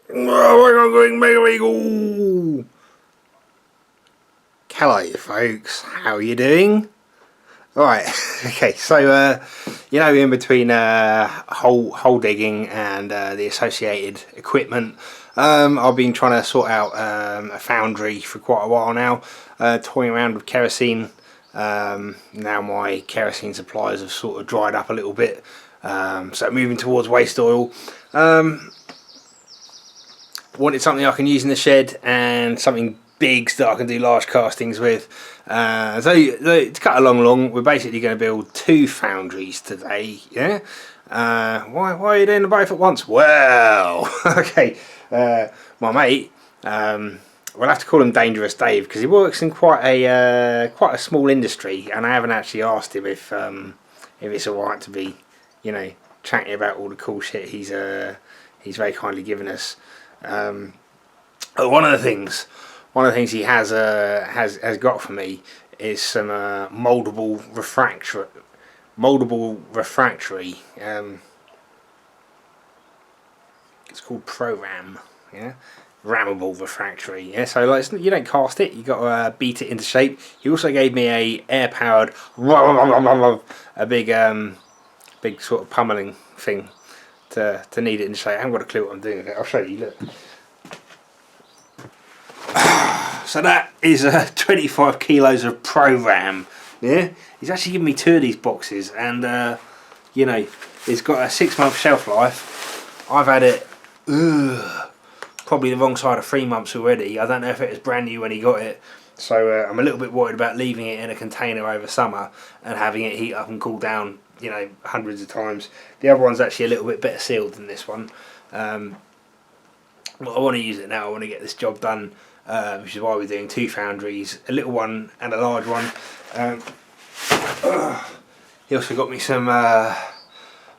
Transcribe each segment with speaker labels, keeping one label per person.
Speaker 1: We're going mega eagle. Hello folks, how are you doing? Right, okay, so you know, in between hole digging and the associated equipment, I've been trying to sort out a foundry for quite a while now, toying around with kerosene. Now my kerosene supplies have sort of dried up a little bit, so moving towards waste oil. Wanted something I can use in the shed and something big that I can do large castings with. So to cut along, we're basically going to build 2 foundries today. Yeah. Why are you doing them both at once? Well, okay. My mate, we'll have to call him Dangerous Dave because he works in quite a small industry, and I haven't actually asked him if it's all right to be, you know, chatting about all the cool shit he's very kindly given us. One of the things he has got for me is some moldable refractory. It's called Proram. Yeah, rammable refractory. Yeah, so like, you don't cast it; you got to beat it into shape. He also gave me a air powered, a big sort of pummeling thing to knead it into shape. I haven't got a clue what I'm doing with it. I'll show you. Look. So that is 25 kilos of Proram. Yeah, he's actually given me 2 of these boxes, and you know, it's got a 6-month shelf life. I've had it probably the wrong side of 3 months already. I don't know if it was brand new when he got it, so I'm a little bit worried about leaving it in a container over summer and having it heat up and cool down, you know, hundreds of times. The other one's actually a little bit better sealed than this one. Well, I want to use it now. I want to get this job done. Which is why we're doing 2 foundries, a little one and a large one. He also got me some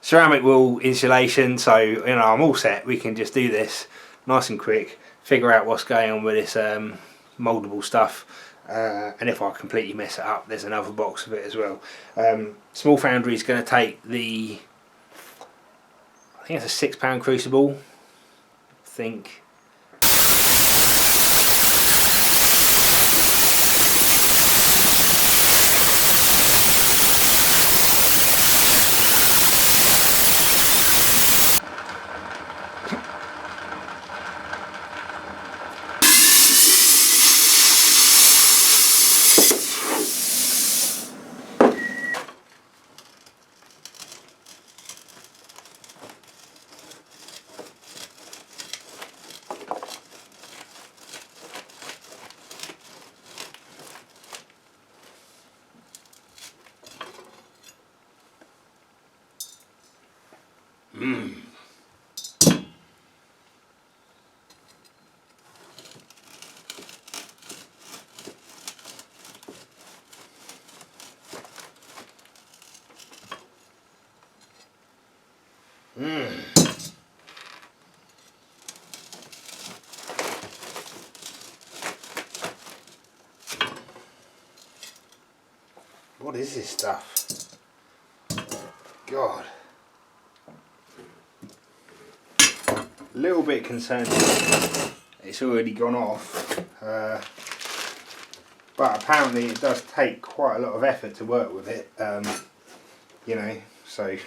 Speaker 1: ceramic wool insulation, so you know, I'm all set. We can just do this nice and quick, figure out what's going on with this mouldable stuff, and if I completely mess it up, there's another box of it as well. Small foundry is going to take I think it's a £6 crucible, I think. What is this stuff? God. A little bit concerned it's already gone off, but apparently it does take quite a lot of effort to work with it, you know, so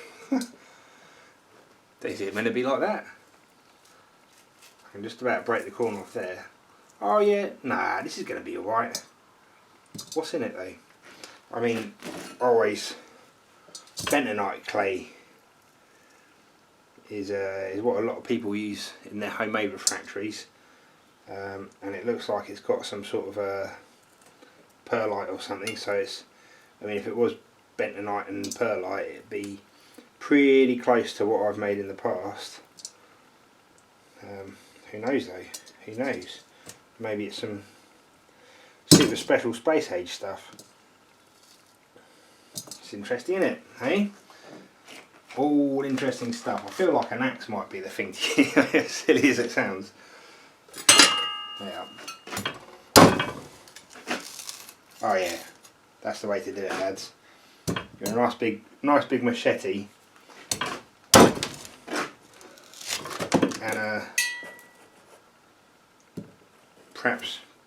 Speaker 1: is it meant to be like that? I can just about break the corner off there. Oh yeah, nah, this is going to be alright. What's in it though? I mean, always bentonite clay is what a lot of people use in their homemade refractories, and it looks like it's got some sort of a perlite or something. So it's, I mean, if it was bentonite and perlite, it'd be pretty close to what I've made in the past. Who knows though? Who knows? Maybe it's some super special space age stuff. It's interesting, isn't it? Hey? All interesting stuff. I feel like an axe might be the thing to use, as silly as it sounds. Yeah. Oh yeah, that's the way to do it, lads. You're a nice big machete, and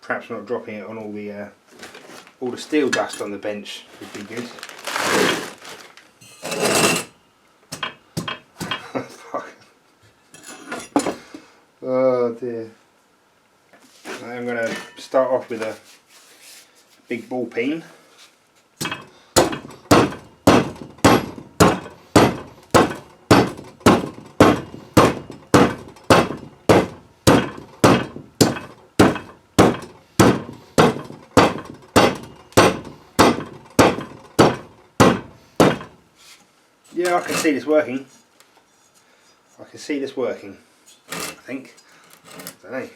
Speaker 1: perhaps not dropping it on all the steel dust on the bench would be good. Oh dear. I'm going to start off with a big ball peen. Yeah, I can see this working. I can see this working, I think. I don't know.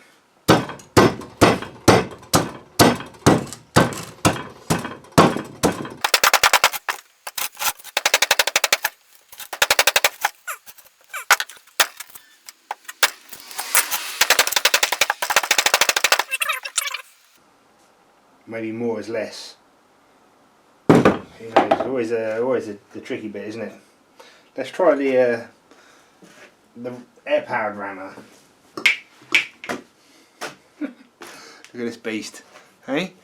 Speaker 1: Maybe more is less. You know, it's always the tricky bit, isn't it? Let's try the air-powered rammer. Look at this beast, hey?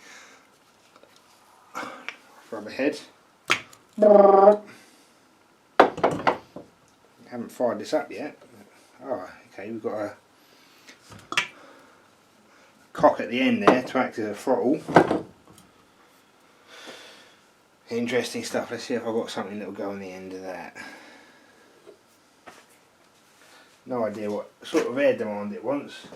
Speaker 1: Rub ahead. Haven't fired this up yet. Oh, okay, we've got a cock at the end there to act as a throttle. Interesting stuff. Let's see if I've got something that will go on the end of that. No idea what sort of air demand it wants.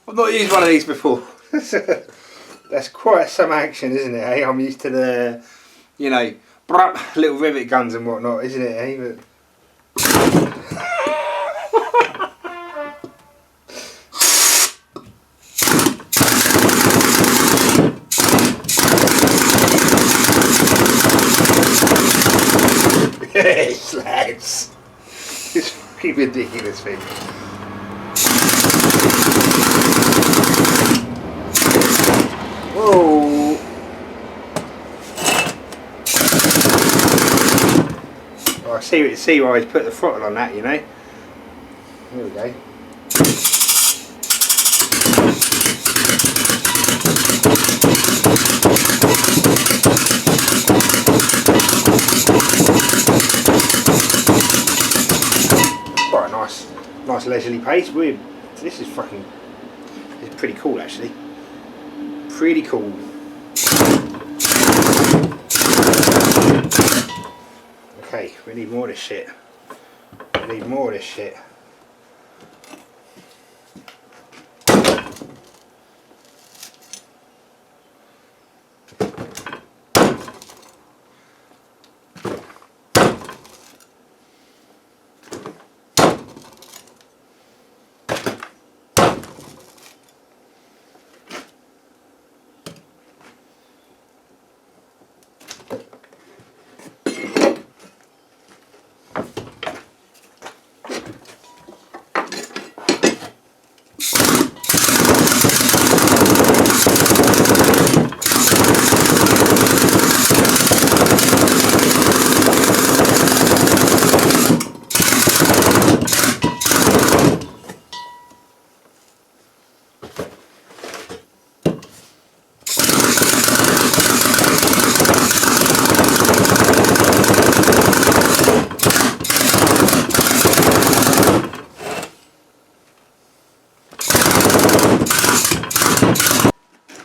Speaker 1: I've not used one of these before. That's quite some action, isn't it? Hey, I'm used to the, you know, little rivet guns and whatnot, isn't it? Hey, but yes, lads. It's fucking ridiculous thing. Whoa! Oh, I see why he's put the throttle on that, you know. There we go. Quite a nice leisurely pace. This is pretty cool actually. Pretty cool. Okay, we need more of this shit. We need more of this shit.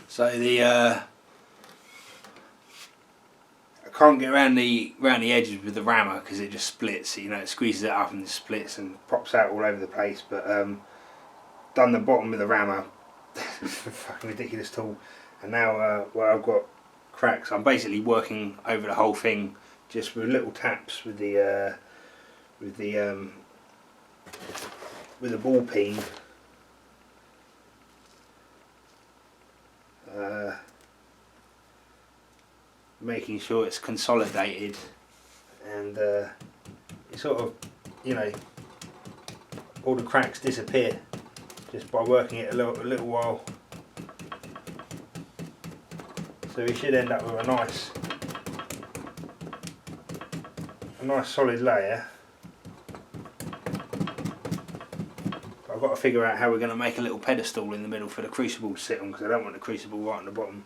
Speaker 1: So I can't get around the edges with the rammer because it just splits. You know, it squeezes it up and it splits and pops out all over the place. But done the bottom with the rammer, fucking ridiculous tool. And now where I've got cracks, I'm basically working over the whole thing just with little taps with the ball peen. making sure it's consolidated, and it sort of, you know, all the cracks disappear just by working it a little while. So we should end up with a nice solid layer. But I've got to figure out how we're going to make a little pedestal in the middle for the crucible to sit on, because I don't want the crucible right on the bottom.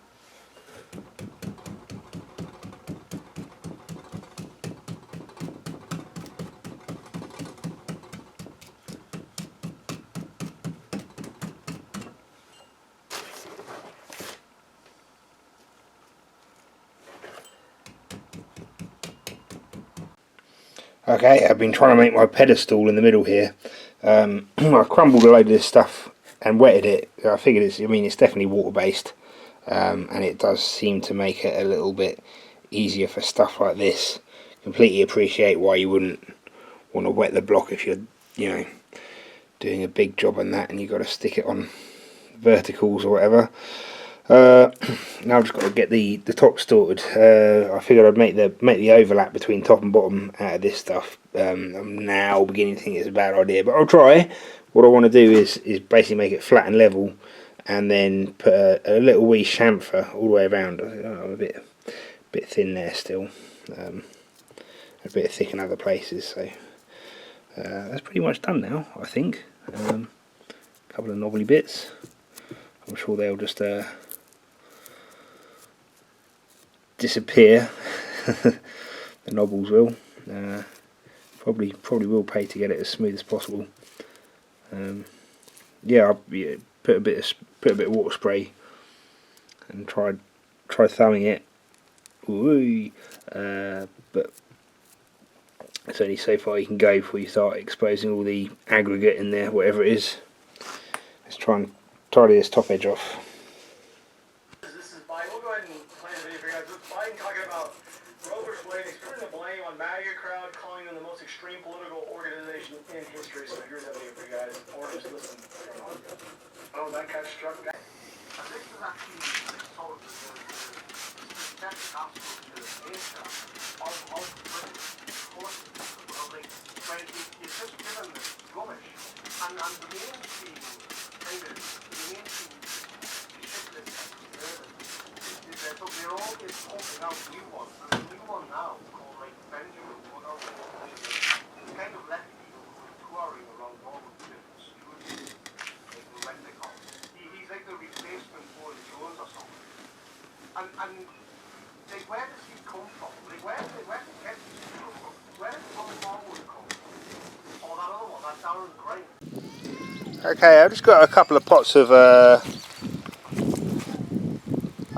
Speaker 1: Okay, I've been trying to make my pedestal in the middle here. I crumbled a load of this stuff and wetted it. I figured it's definitely water based, and it does seem to make it a little bit easier for stuff like this. Completely appreciate why you wouldn't want to wet the block if you're, you know, doing a big job on that and you've got to stick it on verticals or whatever. Now I've just got to get the top sorted. I figured I'd make the overlap between top and bottom out of this stuff. I'm now beginning to think it's a bad idea, but I'll try. What I want to do is basically make it flat and level, and then put a little wee chamfer all the way around. I'm a bit thin there still, a bit thick in other places. So that's pretty much done now, I think. A couple of knobbly bits. I'm sure they'll just disappear. The knobbles will. Probably will pay to get it as smooth as possible. Yeah, I'll put a bit of water spray and try thumbing it. Ooh, but it's only so far you can go before you start exposing all the aggregate in there, whatever it is. Let's try and tidy this top edge off.
Speaker 2: This is Mike. We'll go ahead and play the video for you guys. This is Mike talking about Rovers laying the blame on MAGA crowd, calling them the most extreme political organization in history. So here's that video for you guys. Or just listen. Oh, that guy struck back. This is actually sort of the nature of British forces. When it's just given rubbish. And the mainstream kind of so they're all just pumping out new ones. There's a new one now called like Benjamin. It's kind of left people touring around Northern students, like the Rent-A-Call. He's like the replacement for the Jones or something. And like, where does he come from? Like, where did he get these people from? Where did Tom Forward come from? Or that other one, that Darren Gray.
Speaker 1: Okay, I've just got a couple of pots of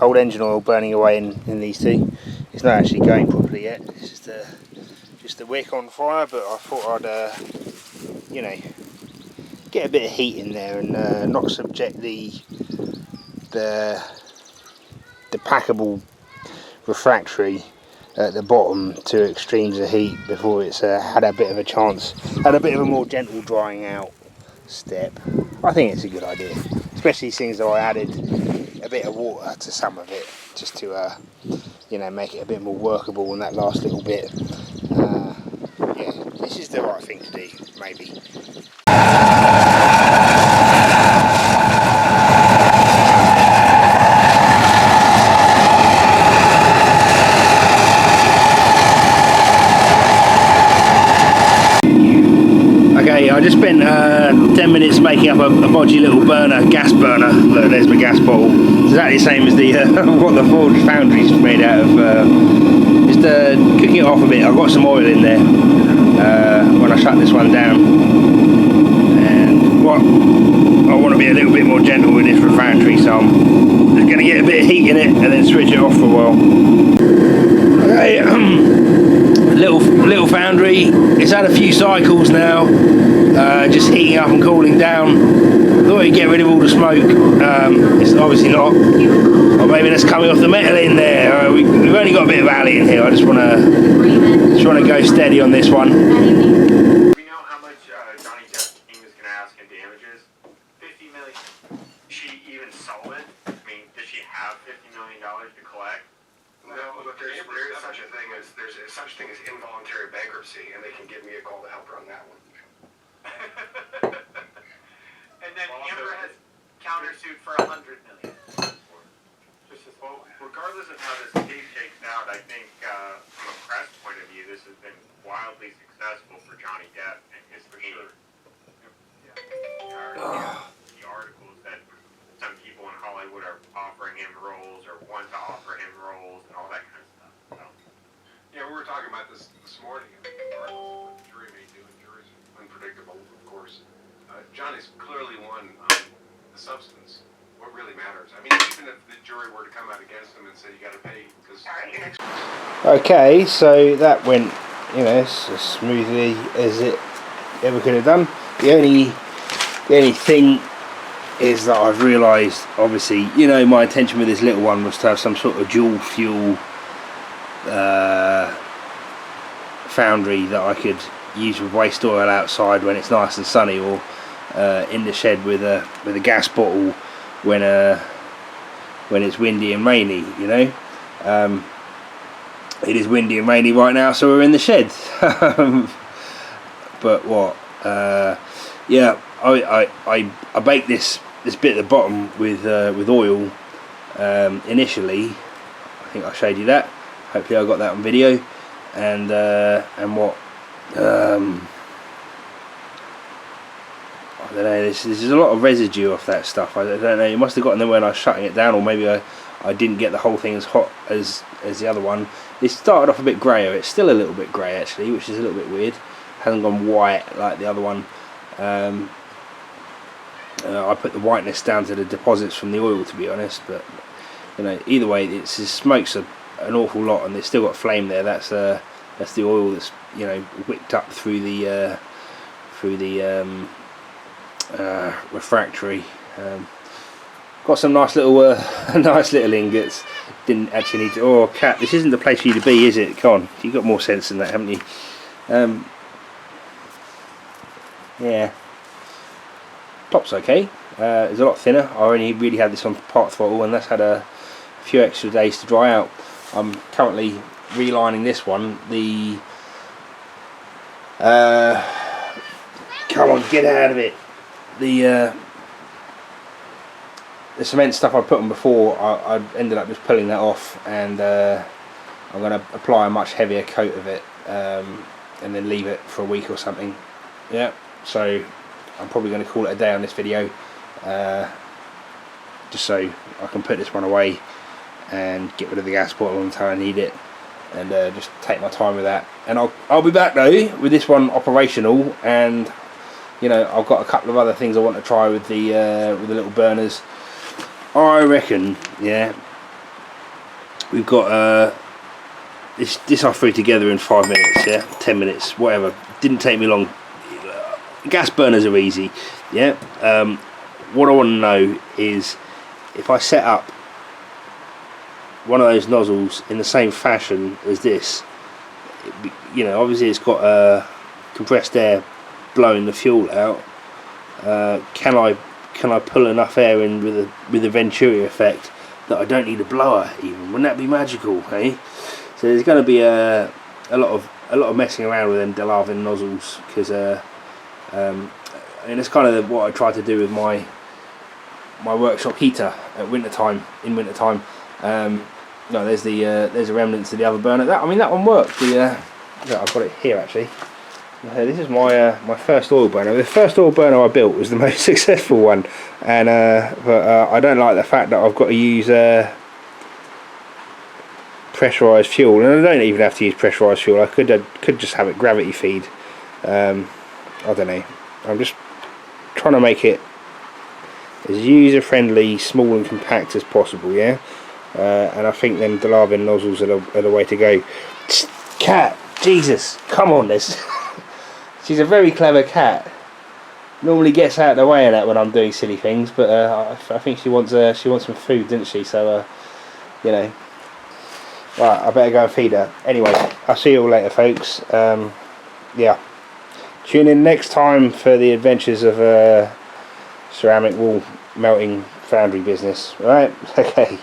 Speaker 1: old engine oil burning away in these two. It's not actually going properly yet. It's just a wick on fire, but I thought I'd you know, get a bit of heat in there and not subject the packable refractory at the bottom to extremes of heat before it's had a bit of a more gentle drying out step. I think it's a good idea, especially since I added a bit of water to some of it just to you know, make it a bit more workable in that last little bit. Yeah, this is the right thing to do, maybe. Okay, I just spent 10 minutes making up a bodgy little gas burner. Look, there's my gas bottle. It's exactly the same as the what the Foundry is made out of. Just cooking it off a bit. I've got some oil in there when I shut this one down. And I want to be a little bit more gentle with this refractory, so I'm just going to get a bit of heat in it and then switch it off for a while. Okay. Little Foundry, it's had a few cycles now, just heating up and cooling down. Thought it'd get rid of all the smoke. It's obviously not, or maybe that's coming off the metal in there. We've only got a bit of alley in here. I just want to go steady on this one.
Speaker 3: Do we know how much Johnny Depp King is going to ask in damages? 50 million. She even sold it? I mean, does she have $50 million to collect?
Speaker 4: No, but there is such a thing as involuntary bankruptcy, and they can give me a call to help run that one.
Speaker 5: And then Amber has countersued for $100 million.
Speaker 3: Well, regardless of how this case shakes out, I think from a press point of view, this has been wildly successful for Johnny Depp and his team. The articles that some people in Hollywood are offering him roles or want to offer him roles and all that kind of stuff. So.
Speaker 4: Yeah, we were talking about this morning. I mean, regardless of what the jury may do, and juries are unpredictable, of course. Johnny's clearly won the substance. What really matters. I mean, even if the jury were to come out against him and say you got to pay, because.
Speaker 1: Okay, so that went, you know, as smoothly as it ever could have done. The only thing is that I've realised, obviously, you know, my intention with this little one was to have some sort of dual fuel foundry that I could use with waste oil outside when it's nice and sunny, or in the shed with a gas bottle when it's windy and rainy. You know, it is windy and rainy right now, so we're in the shed. But what? Yeah, I baked this bit at the bottom with oil initially. I think I showed you that. Hopefully I got that on video. And what? I don't know. This is a lot of residue off that stuff. I don't know. It must have gotten there when I was shutting it down, or maybe I didn't get the whole thing as hot as the other one. It started off a bit greyer. It's still a little bit grey actually, which is a little bit weird. Hasn't gone white like the other one. I put the whiteness down to the deposits from the oil, to be honest. But you know, either way, it smokes an awful lot, and it's still got flame there. That's the oil that's, you know, whipped up through the refractory. Got some nice little ingots. Didn't actually need to. Oh, cat! This isn't the place for you to be, is it? Come on, you've got more sense than that, haven't you? Yeah, top's okay. It's a lot thinner. I only really had this on part throttle, and that's had a few extra days to dry out. I'm currently relining this one. The come on, get out of it. The cement stuff I put on before, I ended up just pulling that off, and I'm going to apply a much heavier coat of it, and then leave it for a week or something. Yeah, so I'm probably going to call it a day on this video, just so I can put this one away and get rid of the gas bottle until I need it, and just take my time with that. And I'll be back though with this one operational, and you know, I've got a couple of other things I want to try with the little burners. I reckon, yeah, we've got this I threw together in 5 minutes, yeah, 10 minutes, whatever. Didn't take me long. Gas burners are easy, yeah. What I want to know is if I set up one of those nozzles in the same fashion as this, you know, obviously it's got compressed air blowing the fuel out. Can I pull enough air in with a Venturi effect that I don't need a blower even? Wouldn't that be magical, eh? So there's going to be a lot of messing around with them Delavin nozzles, because and it's kind of what I try to do with my workshop heater at in winter time. No, there's a remnants of the other burner. That one worked. I've got it here actually. This is my first oil burner. The first oil burner I built was the most successful one, and but I don't like the fact that I've got to use pressurised fuel, and I don't even have to use pressurised fuel. I could just have it gravity feed. I don't know. I'm just trying to make it as user friendly, small and compact as possible. Yeah, and I think them Delavin nozzles are the way to go. Cat, Jesus, come on, this. She's a very clever cat. Normally gets out of the way of that when I'm doing silly things, but I think she wants some food, didn't she? So you know, right, I better go and feed her. Anyway, I'll see you all later, folks. Yeah, tune in next time for the adventures of ceramic wool melting foundry business. All right, okay.